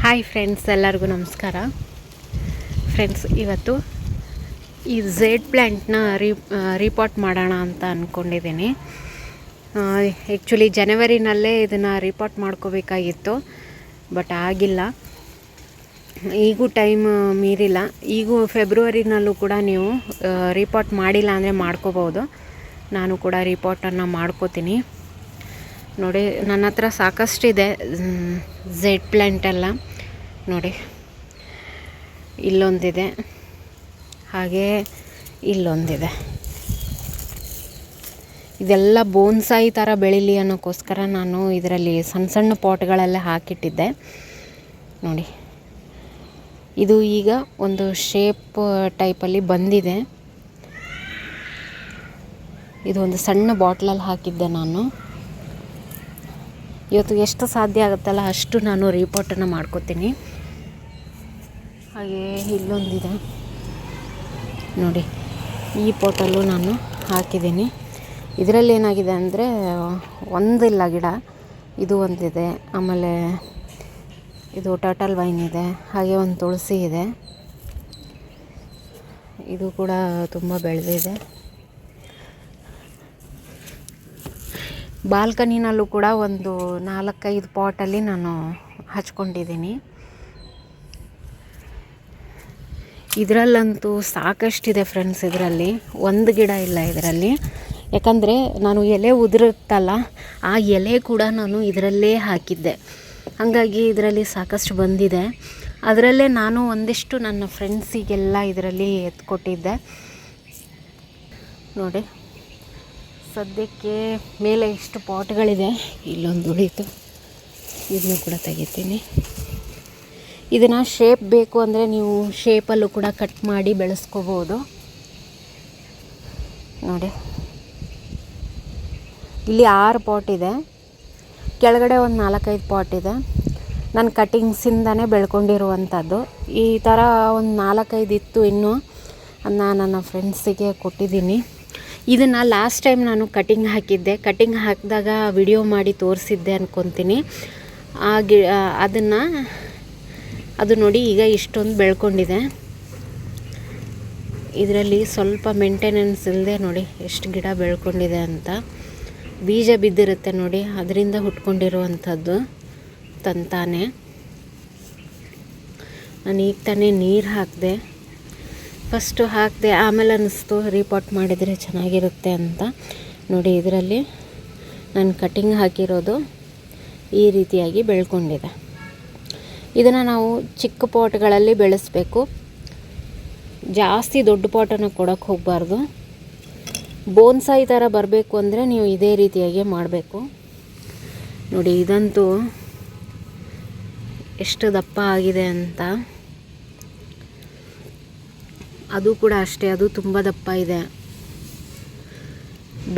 Hi friends, ಎಲ್ಲರಿಗೂ ನಮಸ್ಕಾರ. Friends, ಇವತ್ತು ಈ ಝೆಡ್ ಪ್ಲ್ಯಾಂಟ್ನ ರೀಪಾಟ್ ಮಾಡೋಣ ಅಂತ ಅಂದ್ಕೊಂಡಿದ್ದೀನಿ. ಆ್ಯಕ್ಚುಲಿ ಜನವರಿನಲ್ಲೇ ಇದನ್ನು ರೀಪಾಟ್ ಮಾಡ್ಕೋಬೇಕಾಗಿತ್ತು, ಬಟ್ ಆಗಿಲ್ಲ. ಈಗೂ ಟೈಮ್ ಮೀರಿಲ್ಲ. ಈಗೂ ಫೆಬ್ರವರಿನಲ್ಲೂ ಕೂಡ ನೀವು ರೀಪಾಟ್ ಮಾಡಿಲ್ಲ ಅಂದರೆ ಮಾಡ್ಕೋಬೋದು. ನಾನು ಕೂಡ ರೀಪಾಟನ್ನು ಮಾಡ್ಕೋತೀನಿ. ನೋಡಿ, ನನ್ನ ಹತ್ರ ಸಾಕಷ್ಟಿದೆ ಝೆಡ್ ಪ್ಲ್ಯಾಂಟ್ ಎಲ್ಲ. ನೋಡಿ, ಇಲ್ಲೊಂದಿದೆ, ಹಾಗೆ ಇಲ್ಲೊಂದಿದೆ. ಇದೆಲ್ಲ ಬೋನ್ಸಾಯಿ ಥರ ಬೆಳೀಲಿ ಅನ್ನೋಕ್ಕೋಸ್ಕರ ನಾನು ಇದರಲ್ಲಿ ಸಣ್ಣ ಸಣ್ಣ ಪಾಟ್ಗಳೆಲ್ಲ ಹಾಕಿಟ್ಟಿದ್ದೆ. ನೋಡಿ, ಇದು ಈಗ ಒಂದು ಶೇಪ್ ಟೈಪಲ್ಲಿ ಬಂದಿದೆ. ಇದು ಒಂದು ಸಣ್ಣ ಬಾಟ್ಲಲ್ಲಿ ಹಾಕಿದ್ದೆ ನಾನು. ಇವತ್ತು ಎಷ್ಟು ಸಾಧ್ಯ ಆಗುತ್ತಲ್ಲ ಅಷ್ಟು ನಾನು ರೀಪಾಟನ್ನು ಮಾಡ್ಕೋತೀನಿ. ಹಾಗೆ ಇಲ್ಲೊಂದಿದೆ ನೋಡಿ, ಈ ಪಾಟಲ್ಲೂ ನಾನು ಹಾಕಿದ್ದೀನಿ. ಇದರಲ್ಲಿ ಏನಾಗಿದೆ ಅಂದರೆ ಒಂದಿಲ್ಲ ಗಿಡ, ಇದು ಒಂದಿದೆ. ಆಮೇಲೆ ಇದು ಟರ್ಟಲ್ ವೈನ್ ಇದೆ, ಹಾಗೆ ಒಂದು ತುಳಸಿ ಇದೆ. ಇದು ಕೂಡ ತುಂಬ ಬೆಳೆದಿದೆ. ಬಾಲ್ಕನಿನಲ್ಲೂ ಕೂಡ ಒಂದು 4-5 ಪಾಟಲ್ಲಿ ನಾನು ಹಚ್ಕೊಂಡಿದ್ದೀನಿ. ಇದರಲ್ಲಂತೂ ಸಾಕಷ್ಟಿದೆ ಫ್ರೆಂಡ್ಸ್. ಇದರಲ್ಲಿ ಒಂದು ಗಿಡ ಇಲ್ಲ ಇದರಲ್ಲಿ. ಯಾಕಂದರೆ ನಾನು ಎಲೆ ಉದುರುತ್ತಲ್ಲ, ಆ ಎಲೆ ಕೂಡ ನಾನು ಇದರಲ್ಲೇ ಹಾಕಿದ್ದೆ. ಹಾಗಾಗಿ ಇದರಲ್ಲಿ ಸಾಕಷ್ಟು ಬಂದಿದೆ. ಅದರಲ್ಲೇ ನಾನು ಒಂದಿಷ್ಟು ನನ್ನ ಫ್ರೆಂಡ್ಸಿಗೆಲ್ಲ ಇದರಲ್ಲಿ ಎತ್ಕೊಟ್ಟಿದ್ದೆ. ನೋಡಿ, ಸದ್ಯಕ್ಕೆ ಮೇಲೆ ಇಷ್ಟು ಪಾಟ್ಗಳಿದೆ. ಇಲ್ಲೊಂದು ಉಳಿತು, ಇದನ್ನು ಕೂಡ ತೆಗಿತೀನಿ. ಇದನ್ನು ಶೇಪ್ ಬೇಕು ಅಂದರೆ ನೀವು ಶೇಪಲ್ಲೂ ಕೂಡ ಕಟ್ ಮಾಡಿ ಬೆಳೆಸ್ಕೋಬೋದು. ನೋಡಿ, ಇಲ್ಲಿ 6 ಪಾಟ್ ಇದೆ, ಕೆಳಗಡೆ ಒಂದು 4-5 ಪಾಟ್ ಇದೆ. ನಾನು ಕಟಿಂಗ್ಸಿಂದನೇ ಬೆಳ್ಕೊಂಡಿರುವಂಥದ್ದು. ಈ ಥರ ಒಂದು 4-5 ಇತ್ತು ಇನ್ನೂ, ಅದನ್ನ ನನ್ನ ಫ್ರೆಂಡ್ಸಿಗೆ ಕೊಟ್ಟಿದ್ದೀನಿ. ಇದನ್ನು ಲಾಸ್ಟ್ ಟೈಮ್ ನಾನು ಕಟಿಂಗ್ ಹಾಕಿದ್ದೆ. ಕಟಿಂಗ್ ಹಾಕಿದಾಗ ವಿಡಿಯೋ ಮಾಡಿ ತೋರಿಸಿದ್ದೆ ಅಂದ್ಕೊತೀನಿ. ಅದು ನೋಡಿ, ಈಗ ಇಷ್ಟೊಂದು ಬೆಳ್ಕೊಂಡಿದೆ. ಇದರಲ್ಲಿ ಸ್ವಲ್ಪ ಮೇಂಟೆನೆನ್ಸ್ ಇಲ್ಲದೆ ನೋಡಿ ಎಷ್ಟು ಗಿಡ ಬೆಳ್ಕೊಂಡಿದೆ ಅಂತ. ಬೀಜ ಬಿದ್ದಿರುತ್ತೆ ನೋಡಿ, ಅದರಿಂದ ಹುಟ್ಕೊಂಡಿರುವಂಥದ್ದು ತಂತಾನೆ. ನಾನು ಈಗ ತಾನೇ ನೀರು ಹಾಕಿದೆ. ಫಸ್ಟು ಹಾಕಿದೆ, ಆಮೇಲೆ ಅನ್ನಿಸ್ತು ರೀಪಾಟ್ ಮಾಡಿದರೆ ಚೆನ್ನಾಗಿರುತ್ತೆ ಅಂತ. ನೋಡಿ, ಇದರಲ್ಲಿ ನಾನು ಕಟಿಂಗ್ ಹಾಕಿರೋದು ಈ ರೀತಿಯಾಗಿ ಬೆಳ್ಕೊಂಡಿದೆ. ಇದನ್ನು ನಾವು ಚಿಕ್ಕ ಪಾಟ್ಗಳಲ್ಲಿ ಬೆಳೆಸಬೇಕು. ಜಾಸ್ತಿ ದೊಡ್ಡ ಪಾಟನ್ನು ಕೊಡೋಕ್ಕೆ ಹೋಗಬಾರ್ದು. ಬೋನ್ಸಾಯಿ ಥರ ಬರಬೇಕು ಅಂದರೆ ನೀವು ಇದೇ ರೀತಿಯಾಗಿ ಮಾಡಬೇಕು. ನೋಡಿ, ಇದಂತೂ ಎಷ್ಟು ದಪ್ಪ ಆಗಿದೆ ಅಂತ. ಅದು ಕೂಡ ಅಷ್ಟೇ, ಅದು ತುಂಬ ದಪ್ಪ ಇದೆ.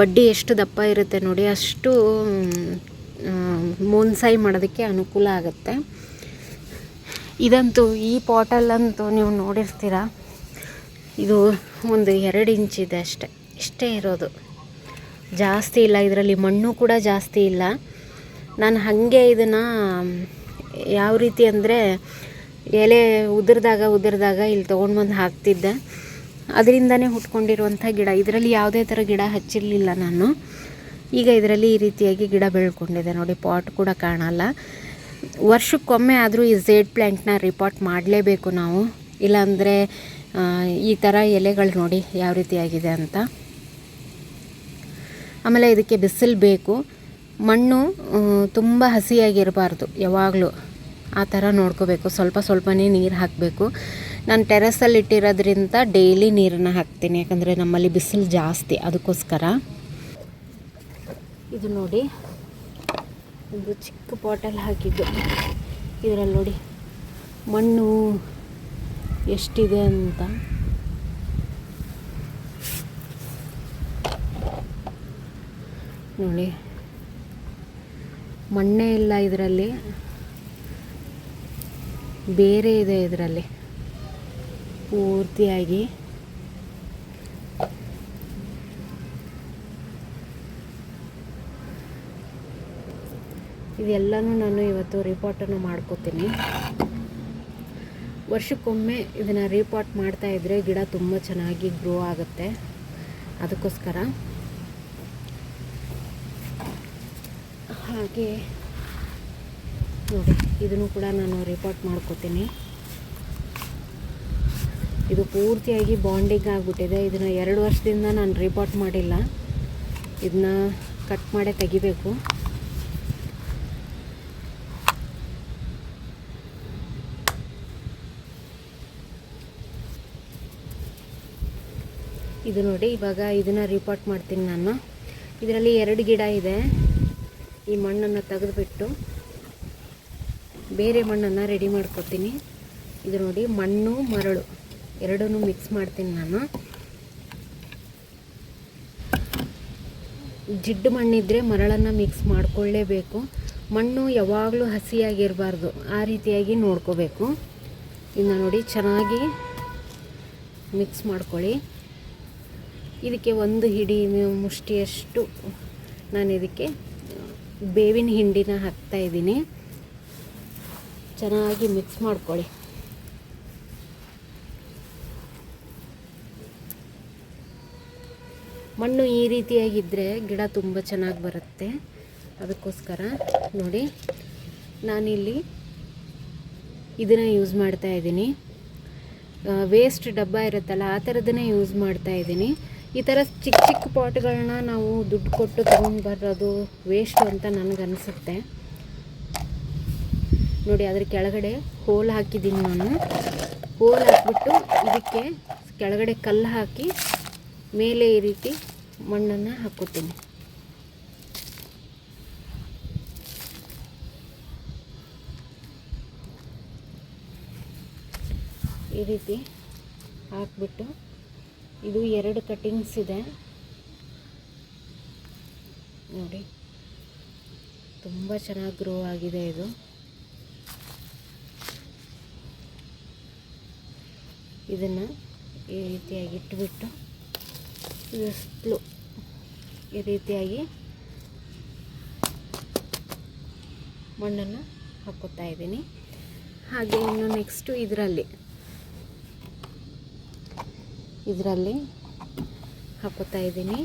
ಬಡ್ಡಿ ಎಷ್ಟು ದಪ್ಪ ಇರುತ್ತೆ ನೋಡಿ, ಅಷ್ಟು ಬೋನ್ಸಾಯಿ ಮಾಡೋದಕ್ಕೆ ಅನುಕೂಲ ಆಗುತ್ತೆ. ಇದಂತೂ ಈ ಪಾಟಲ್ಲಂತೂ ನೀವು ನೋಡಿರ್ತೀರ, ಇದು ಒಂದು 2 ಇಂಚಿದೆ ಅಷ್ಟೆ, ಇಷ್ಟೇ ಇರೋದು, ಜಾಸ್ತಿ ಇಲ್ಲ. ಇದರಲ್ಲಿ ಮಣ್ಣು ಕೂಡ ಜಾಸ್ತಿ ಇಲ್ಲ. ನಾನು ಹಾಗೆ ಇದನ್ನು ಯಾವ ರೀತಿ ಅಂದರೆ ಎಲೆ ಉದುರಿದಾಗ ಇಲ್ಲಿ ತೊಗೊಂಡು ಬಂದು ಹಾಕ್ತಿದ್ದೆ. ಅದರಿಂದನೇ ಹುಟ್ಕೊಂಡಿರುವಂಥ ಗಿಡ. ಇದರಲ್ಲಿ ಯಾವುದೇ ಥರ ಗಿಡ ಹಚ್ಚಿರಲಿಲ್ಲ ನಾನು. ಈಗ ಇದರಲ್ಲಿ ಈ ರೀತಿಯಾಗಿ ಗಿಡ ಬೆಳ್ಕೊಂಡಿದೆ ನೋಡಿ. ಪಾಟ್ ಕೂಡ ಕಾಣಲ್ಲ. ವರ್ಷಕ್ಕೊಮ್ಮೆ ಆದರೂ ಈ ಝೆಡ್ ಪ್ಲ್ಯಾಂಟ್ನ ರೀಪಾಟ್ ಮಾಡಲೇಬೇಕು ನಾವು. ಇಲ್ಲಾಂದರೆ ಈ ಥರ ಎಲೆಗಳು ನೋಡಿ ಯಾವ ರೀತಿಯಾಗಿದೆ ಅಂತ. ಆಮೇಲೆ ಇದಕ್ಕೆ ಬಿಸಿಲು ಬೇಕು. ಮಣ್ಣು ತುಂಬ ಹಸಿಯಾಗಿರಬಾರ್ದು, ಯಾವಾಗಲೂ ಆ ಥರ ನೋಡ್ಕೋಬೇಕು. ಸ್ವಲ್ಪನೇ ನೀರು ಹಾಕಬೇಕು. ನಾನು ಟೆರೆಸಲ್ಲಿ ಇಟ್ಟಿರೋದ್ರಿಂದ ಡೈಲಿ ನೀರನ್ನು ಹಾಕ್ತೀನಿ, ಯಾಕಂದರೆ ನಮ್ಮಲ್ಲಿ ಬಿಸಿಲು ಜಾಸ್ತಿ, ಅದಕ್ಕೋಸ್ಕರ. ಇದು ನೋಡಿ, ಒಂದು ಚಿಕ್ಕ ಪಾಟಲ್ಲಿ ಹಾಕಿದ್ದು. ಇದರಲ್ಲಿ ನೋಡಿ ಮಣ್ಣು ಎಷ್ಟಿದೆ ಅಂತ. ನೋಡಿ, ಮಣ್ಣೇ ಇಲ್ಲ ಇದರಲ್ಲಿ, ಬೇರೆ ಇದೆ ಇದರಲ್ಲಿ ಪೂರ್ತಿಯಾಗಿ. ಇದೆಲ್ಲನೂ ನಾನು ಇವತ್ತು ರಿಪಾಟನ್ನು ಮಾಡ್ಕೋತೀನಿ. ವರ್ಷಕ್ಕೊಮ್ಮೆ ಇದನ್ನು ರೀಪಾಟ್ ಮಾಡ್ತಾಯಿದ್ರೆ ಗಿಡ ತುಂಬ ಚೆನ್ನಾಗಿ ಗ್ರೋ ಆಗುತ್ತೆ. ಅದಕ್ಕೋಸ್ಕರ ಹಾಗೆ ನೋಡಿ ಇದನ್ನು ಕೂಡ ನಾನು ರೀಪಾಟ್ ಮಾಡ್ಕೋತೀನಿ. ಇದು ಪೂರ್ತಿಯಾಗಿ ಬಾಂಡಿಂಗ್ ಆಗಿಬಿಟ್ಟಿದೆ. ಇದನ್ನು 2 ವರ್ಷದಿಂದ ನಾನು ರೀಪಾಟ್ ಮಾಡಿಲ್ಲ. ಇದನ್ನ ಕಟ್ ಮಾಡೇ ತೆಗಿಬೇಕು. ಇದು ನೋಡಿ, ಇವಾಗ ಇದನ್ನು ರೀಪಾಟ್ ಮಾಡ್ತೀನಿ ನಾನು. ಇದರಲ್ಲಿ 2 ಗಿಡ ಇದೆ. ಈ ಮಣ್ಣನ್ನು ತೆಗೆದುಬಿಟ್ಟು ಬೇರೆ ಮಣ್ಣನ್ನು ರೆಡಿ ಮಾಡ್ಕೊತೀನಿ. ಇದು ನೋಡಿ, ಮಣ್ಣು ಮರಳು ಎರಡನ್ನೂ ಮಿಕ್ಸ್ ಮಾಡ್ತೀನಿ ನಾನು. ಜಿಡ್ಡು ಮಣ್ಣಿದ್ದರೆ ಮರಳನ್ನು ಮಿಕ್ಸ್ ಮಾಡಿಕೊಳ್ಳೇಬೇಕು. ಮಣ್ಣು ಯಾವಾಗಲೂ ಹಸಿಯಾಗಿರಬಾರ್ದು, ಆ ರೀತಿಯಾಗಿ ನೋಡ್ಕೋಬೇಕು. ಇನ್ನು ನೋಡಿ, ಚೆನ್ನಾಗಿ ಮಿಕ್ಸ್ ಮಾಡ್ಕೊಳ್ಳಿ. ಇದಕ್ಕೆ 1 ಹಿಡಿ ಮುಷ್ಟಿಯಷ್ಟು ನಾನು ಇದಕ್ಕೆ ಬೇವಿನ ಹಿಂಡಿನ ಹಾಕ್ತಾಯಿದ್ದೀನಿ. ಚೆನ್ನಾಗಿ ಮಿಕ್ಸ್ ಮಾಡ್ಕೊಳ್ಳಿ. ಮಣ್ಣು ಈ ರೀತಿಯಾಗಿದ್ದರೆ ಗಿಡ ತುಂಬ ಚೆನ್ನಾಗಿ ಬರುತ್ತೆ. ಅದಕ್ಕೋಸ್ಕರ ನೋಡಿ, ನಾನಿಲ್ಲಿ ಇದನ್ನು ಯೂಸ್ ಮಾಡ್ತಾಯಿದ್ದೀನಿ. ವೇಸ್ಟ್ ಡಬ್ಬ ಇರುತ್ತಲ್ಲ, ಆ ಥರದನ್ನೇ ಯೂಸ್ ಮಾಡ್ತಾಯಿದ್ದೀನಿ. ಈ ಥರ ಚಿಕ್ಕ ಚಿಕ್ಕ ಪಾಟ್ಗಳನ್ನ ನಾವು ದುಡ್ಡು ಕೊಟ್ಟು ತೊಗೊಂಡು ಬರೋದು ವೇಸ್ಟು ಅಂತ ನನಗನ್ಸುತ್ತೆ. ನೋಡಿ, ಅದ್ರ ಕೆಳಗಡೆ ಹೋಲ್ ಹಾಕಿದ್ದೀನಿ ನಾನು. ಹೋಲ್ ಹಾಕಿಬಿಟ್ಟು ಇದಕ್ಕೆ ಕೆಳಗಡೆ ಕಲ್ಲು ಹಾಕಿ ಮೇಲೆ ಈ ರೀತಿ ಮಣ್ಣನ್ನು ಹಾಕ್ಕೋತೀನಿ. ಈ ರೀತಿ ಹಾಕ್ಬಿಟ್ಟು ಇದು 2 ಕಟ್ಟಿಂಗ್ಸ್ ಇದೆ ನೋಡಿ, ತುಂಬ ಚೆನ್ನಾಗಿ ಗ್ರೋ ಆಗಿದೆ. ಇದು ಇದನ್ನು ಈ ರೀತಿಯಾಗಿ ಇಟ್ಬಿಟ್ಟು ಸುತ್ತಲೂ ಈ ರೀತಿಯಾಗಿ ಮಣ್ಣನ್ನು ಹಾಕ್ಕೋತಾ ಇದ್ದೀನಿ. ಹಾಗೆ ಇನ್ನು ನೆಕ್ಸ್ಟು ಇದರಲ್ಲಿ ಹಾಕ್ಕೋತಾ ಇದ್ದೀನಿ.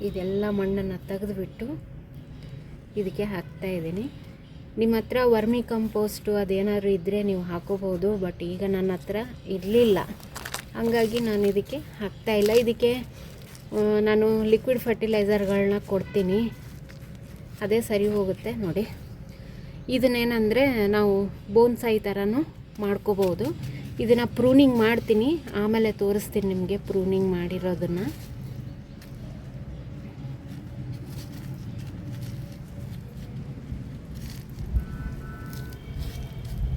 ಇದೆಲ್ಲ ಮಣ್ಣನ್ನು ತೆಗೆದುಬಿಟ್ಟು ಇದಕ್ಕೆ ಹಾಕ್ತಾ ಇದ್ದೀನಿ. ನಿಮ್ಮ ಹತ್ರ ವರ್ಮಿ ಕಂಪೋಸ್ಟು ಅದೇನಾದ್ರು ಇದ್ದರೆ ನೀವು ಹಾಕೋಬೋದು. ಬಟ್ ಈಗ ನನ್ನ ಹತ್ರ ಇರಲಿಲ್ಲ, ಹಾಗಾಗಿ ನಾನು ಇದಕ್ಕೆ ಹಾಕ್ತಾಯಿಲ್ಲ. ಇದಕ್ಕೆ ನಾನು ಲಿಕ್ವಿಡ್ ಫರ್ಟಿಲೈಸರ್ಗಳನ್ನ ಕೊಡ್ತೀನಿ, ಅದೇ ಸರಿ ಹೋಗುತ್ತೆ. ನೋಡಿ, ಇದನ್ನೇನೆಂದರೆ ನಾವು ಬೋನ್ಸಾಯಿ ಥರನೂ ಮಾಡ್ಕೋಬೋದು. ಇದನ್ನು ಪ್ರೂನಿಂಗ್ ಮಾಡ್ತೀನಿ, ಆಮೇಲೆ ತೋರಿಸ್ತೀನಿ ನಿಮಗೆ ಪ್ರೂನಿಂಗ್ ಮಾಡಿರೋದನ್ನು.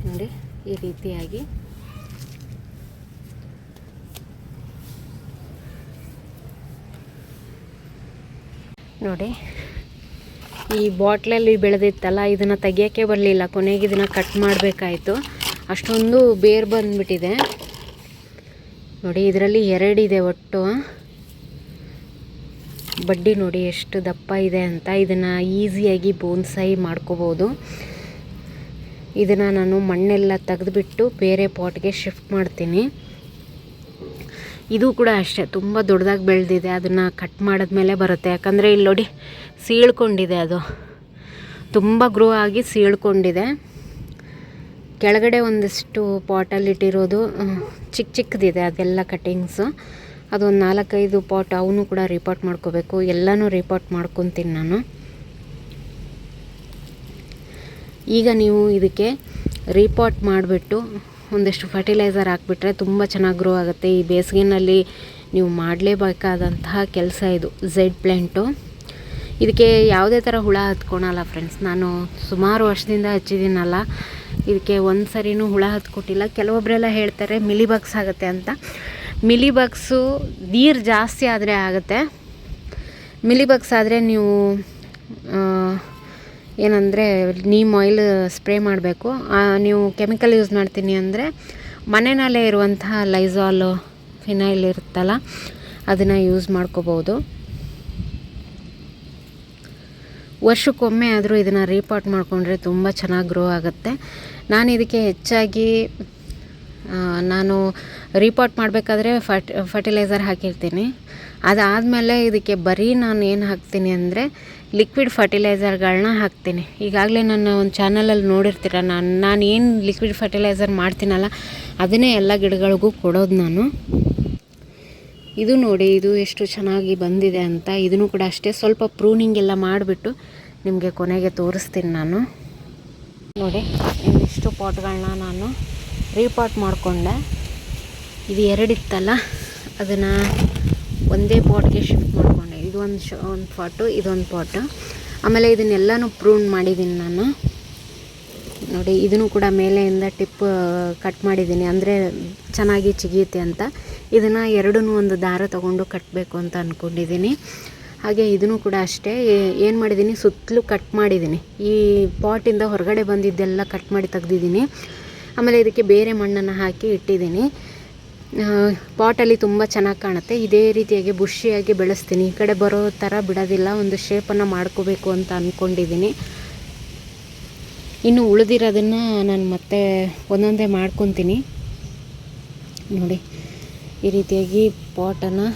ನೋಡಿ, ಈ ರೀತಿಯಾಗಿ ನೋಡಿ, ಈ ಬಾಟ್ಲಲ್ಲಿ ಬೆಳೆದಿತ್ತಲ್ಲ, ಇದನ್ನು ತೆಗಿಯೋಕ್ಕೆ ಬರಲಿಲ್ಲ. ಕೊನೆಗೆ ಇದನ್ನು ಕಟ್ ಮಾಡಬೇಕಾಯಿತು. ಅಷ್ಟೊಂದು ಬೇರು ಬಂದುಬಿಟ್ಟಿದೆ ನೋಡಿ. ಇದರಲ್ಲಿ 2 ಇದೆ ಒಟ್ಟು. ಬಡ್ಡಿ ನೋಡಿ ಎಷ್ಟು ದಪ್ಪ ಇದೆ ಅಂತ. ಇದನ್ನು ಈಸಿಯಾಗಿ ಬೋನ್ಸಾಯಿ ಮಾಡ್ಕೋಬೋದು. ಇದನ್ನು ನಾನು ಮಣ್ಣೆಲ್ಲ ತೆಗೆದುಬಿಟ್ಟು ಬೇರೆ ಪಾಟ್ಗೆ ಶಿಫ್ಟ್ ಮಾಡ್ತೀನಿ. ಇದು ಕೂಡ ಅಷ್ಟೇ, ತುಂಬ ದೊಡ್ಡದಾಗಿ ಬೆಳೆದಿದೆ. ಅದನ್ನು ಕಟ್ ಮಾಡಿದ್ಮೇಲೆ ಬರುತ್ತೆ. ಯಾಕಂದರೆ ಇಲ್ಲಿ ನೋಡಿ, ಸೀಳ್ಕೊಂಡಿದೆ. ಅದು ತುಂಬ ಗ್ರೋ ಆಗಿ ಸೀಳ್ಕೊಂಡಿದೆ. ಕೆಳಗಡೆ ಒಂದಿಷ್ಟು ಪಾಟಲ್ಲಿ ಇಟ್ಟಿರೋದು ಚಿಕ್ಕ ಚಿಕ್ಕದಿದೆ, ಅದೆಲ್ಲ ಕಟ್ಟಿಂಗ್ಸು. ಅದೊಂದು 4-5 ಪಾಟ್ ಅವನು ಕೂಡ ರಿಪಾಟ್ ಮಾಡ್ಕೋಬೇಕು. ಎಲ್ಲನೂ ರಿಪಾಟ್ ಮಾಡ್ಕೊತೀನಿ ನಾನು. ಈಗ ನೀವು ಇದಕ್ಕೆ ರೀಪಾಟ್ ಮಾಡಿಬಿಟ್ಟು ಒಂದಿಷ್ಟು ಫರ್ಟಿಲೈಸರ್ ಹಾಕ್ಬಿಟ್ರೆ ತುಂಬ ಚೆನ್ನಾಗಿ ಗ್ರೋ ಆಗುತ್ತೆ. ಈ ಬೇಸಿಗೆನಲ್ಲಿ ನೀವು ಮಾಡಲೇಬೇಕಾದಂತಹ ಕೆಲಸ ಇದು. Z plant. ಇದಕ್ಕೆ ಯಾವುದೇ ಥರ ಹುಳ ಹತ್ಕೊಳಲ್ಲ ಫ್ರೆಂಡ್ಸ್. ನಾನು ಸುಮಾರು ವರ್ಷದಿಂದ ಹಚ್ಚಿದ್ದೀನಲ್ಲ, ಇದಕ್ಕೆ ಒಂದು ಸರಿನೂ ಹುಳ ಹತ್ಕೊಟ್ಟಿಲ್ಲ. ಕೆಲವೊಬ್ಬರೆಲ್ಲ ಹೇಳ್ತಾರೆ ಮಿಲಿಬಗ್ಸ್ ಆಗುತ್ತೆ ಅಂತ. ಮಿಲಿಬಗ್ಸು ನೀರು ಜಾಸ್ತಿ ಆದರೆ ಆಗುತ್ತೆ. ಮಿಲಿಬಗ್ಸ್ ಆದರೆ ನೀವು ಏನಂದರೆ ನೀಮ್ ಆಯಿಲ್ ಸ್ಪ್ರೇ ಮಾಡಬೇಕು. ನೀವು ಕೆಮಿಕಲ್ ಯೂಸ್ ಮಾಡ್ತೀನಿ ಅಂದರೆ ಮನೆಯಲ್ಲೇ ಇರುವಂತಹ ಲೈಸಾಲು ಫಿನೈಲ್ ಇರುತ್ತಲ್ಲ, ಅದನ್ನು ಯೂಸ್ ಮಾಡ್ಕೋಬೋದು. ವರ್ಷಕ್ಕೊಮ್ಮೆ ಆದರೂ ಇದನ್ನು ರೀಪಾಟ್ ಮಾಡಿಕೊಂಡ್ರೆ ತುಂಬ ಚೆನ್ನಾಗಿ ಗ್ರೋ ಆಗುತ್ತೆ. ನಾನು ಇದಕ್ಕೆ ಹೆಚ್ಚಾಗಿ ನಾನು ರೀಪಾಟ್ ಮಾಡಬೇಕಾದ್ರೆ ಫರ್ಟಿಲೈಸರ್ ಹಾಕಿರ್ತೀನಿ. ಅದಾದಮೇಲೆ ಇದಕ್ಕೆ ಬರೀ ನಾನು ಏನು ಹಾಕ್ತೀನಿ ಅಂದರೆ ಲಿಕ್ವಿಡ್ ಫರ್ಟಿಲೈಸರ್ಗಳನ್ನ ಹಾಕ್ತೀನಿ. ಈಗಾಗಲೇ ನನ್ನ ಒಂದು ಚಾನಲಲ್ಲಿ ನೋಡಿರ್ತೀರ, ನಾನು ಏನು ಲಿಕ್ವಿಡ್ ಫರ್ಟಿಲೈಸರ್ ಮಾಡ್ತೀನಲ್ಲ ಅದನ್ನೇ ಎಲ್ಲ ಗಿಡಗಳಿಗೂ ಕೊಡೋದು ನಾನು. ಇದು ನೋಡಿ, ಇದು ಎಷ್ಟು ಚೆನ್ನಾಗಿ ಬಂದಿದೆ ಅಂತ. ಇದನ್ನು ಕೂಡ ಅಷ್ಟೇ ಸ್ವಲ್ಪ ಪ್ರೂನಿಂಗ್ ಎಲ್ಲ ಮಾಡಿಬಿಟ್ಟು ನಿಮಗೆ ಕೊನೆಗೆ ತೋರಿಸ್ತೀನಿ ನಾನು. ನೋಡಿ, ಇಷ್ಟು ಪಾಟ್ಗಳನ್ನ ನಾನು ರೀಪಾಟ್ ಮಾಡಿಕೊಂಡೆ. ಇದು 2 ಇತ್ತಲ್ಲ, ಅದನ್ನು ಒಂದೇ ಪಾಟ್ಗೆ ಶಿಫ್ಟ್ ಮಾಡಿಕೊಂಡೆ. ಇದು ಒಂದು ಪಾಟು, ಇದೊಂದು ಪಾಟು. ಆಮೇಲೆ ಇದನ್ನೆಲ್ಲನೂ ಪ್ರೂನ್ ಮಾಡಿದ್ದೀನಿ ನಾನು. ನೋಡಿ, ಇದನ್ನು ಕೂಡ ಮೇಲೆಯಿಂದ ಟಿಪ್ ಕಟ್ ಮಾಡಿದ್ದೀನಿ, ಅಂದರೆ ಚೆನ್ನಾಗಿ ಚಿಗಿಯುತ್ತೆ ಅಂತ. ಇದನ್ನು ಎರಡನ್ನೂ ಒಂದು ದಾರ ತೊಗೊಂಡು ಕಟ್ಟಬೇಕು ಅಂತ ಅಂದ್ಕೊಂಡಿದ್ದೀನಿ. ಹಾಗೆ ಇದನ್ನು ಕೂಡ ಅಷ್ಟೇ ಏನು ಮಾಡಿದ್ದೀನಿ, ಸುತ್ತಲೂ ಕಟ್ ಮಾಡಿದ್ದೀನಿ. ಈ ಪಾಟಿಂದ ಹೊರಗಡೆ ಬಂದಿದ್ದೆಲ್ಲ ಕಟ್ ಮಾಡಿ ತೆಗ್ದಿದ್ದೀನಿ. ಆಮೇಲೆ ಇದಕ್ಕೆ ಬೇರೆ ಮಣ್ಣನ್ನು ಹಾಕಿ ಇಟ್ಟಿದ್ದೀನಿ. ಪಾಟಲ್ಲಿ ತುಂಬ ಚೆನ್ನಾಗಿ ಕಾಣುತ್ತೆ. ಇದೇ ರೀತಿಯಾಗಿ ಬುಷಿಯಾಗಿ ಬೆಳೆಸ್ತೀನಿ. ಈ ಕಡೆ ಬರೋ ಥರ ಬಿಡೋದಿಲ್ಲ, ಒಂದು ಶೇಪನ್ನು ಮಾಡ್ಕೋಬೇಕು ಅಂತ ಅಂದ್ಕೊಂಡಿದ್ದೀನಿ. ಇನ್ನು ಉಳಿದಿರೋದನ್ನು ನಾನು ಮತ್ತೆ ಒಂದೊಂದೇ ಮಾಡ್ಕೊತೀನಿ. ನೋಡಿ, ಈ ರೀತಿಯಾಗಿ ಪಾಟನ್ನು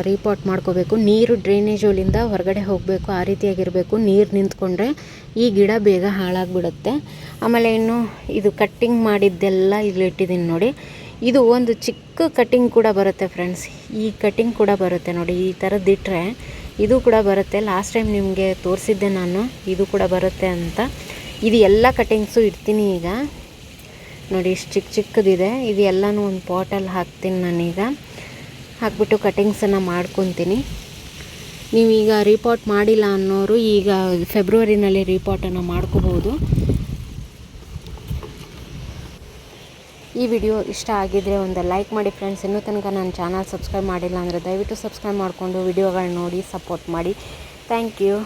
ರೀಪಾಟ್ ಮಾಡ್ಕೋಬೇಕು. ನೀರು ಡ್ರೈನೇಜಲ್ಲಿಂದ ಹೊರಗಡೆ ಹೋಗಬೇಕು, ಆ ರೀತಿಯಾಗಿರಬೇಕು. ನೀರು ನಿಂತ್ಕೊಂಡ್ರೆ ಈ ಗಿಡ ಬೇಗ ಹಾಳಾಗಿಬಿಡುತ್ತೆ. ಆಮೇಲೆ ಇನ್ನು ಇದು ಕಟ್ಟಿಂಗ್ ಮಾಡಿದ್ದೆಲ್ಲ ಇಲ್ಲಿ ಇಟ್ಟಿದ್ದೀನಿ ನೋಡಿ. ಇದು ಒಂದು ಚಿಕ್ಕ ಕಟ್ಟಿಂಗ್ ಕೂಡ ಬರುತ್ತೆ ಫ್ರೆಂಡ್ಸ್. ಈ ಕಟ್ಟಿಂಗ್ ಕೂಡ ಬರುತ್ತೆ ನೋಡಿ, ಈ ಥರದ್ದಿಟ್ಟರೆ ಇದು ಕೂಡ ಬರುತ್ತೆ. ಲಾಸ್ಟ್ ಟೈಮ್ ನಿಮಗೆ ತೋರಿಸಿದ್ದೆ ನಾನು, ಇದು ಕೂಡ ಬರುತ್ತೆ ಅಂತ. ಇದು ಎಲ್ಲ ಕಟ್ಟಿಂಗ್ಸು ಇಡ್ತೀನಿ ಈಗ. ನೋಡಿ, ಇಷ್ಟು ಚಿಕ್ಕದಿದೆ. ಇದು ಎಲ್ಲನೂ ಒಂದು ಪಾಟಲ್ಲಿ ಹಾಕ್ತೀನಿ ನಾನೀಗ. ಹಾಕ್ಬಿಟ್ಟು ಕಟ್ಟಿಂಗ್ಸನ್ನು ಮಾಡ್ಕೊತೀನಿ. ನೀವೀಗ ರೀಪಾಟ್ ಮಾಡಿಲ್ಲ ಅನ್ನೋರು ಈಗ ಫೆಬ್ರವರಿನಲ್ಲಿ ರೀಪಾಟನ್ನು ಮಾಡ್ಕೋಬೋದು. ಈ ವಿಡಿಯೋ ಇಷ್ಟ ಆಗಿದ್ದರೆ ಒಂದು ಲೈಕ್ ಮಾಡಿ ಫ್ರೆಂಡ್ಸ್. ಇನ್ನೂ ತನಕ ನನ್ನ ಚಾನಲ್ ಸಬ್ಸ್ಕ್ರೈಬ್ ಮಾಡಿಲ್ಲ ಅಂದರೆ ದಯವಿಟ್ಟು ಸಬ್ಸ್ಕ್ರೈಬ್ ಮಾಡಿಕೊಂಡು ವಿಡಿಯೋಗಳನ್ನ ನೋಡಿ ಸಪೋರ್ಟ್ ಮಾಡಿ. Thank you.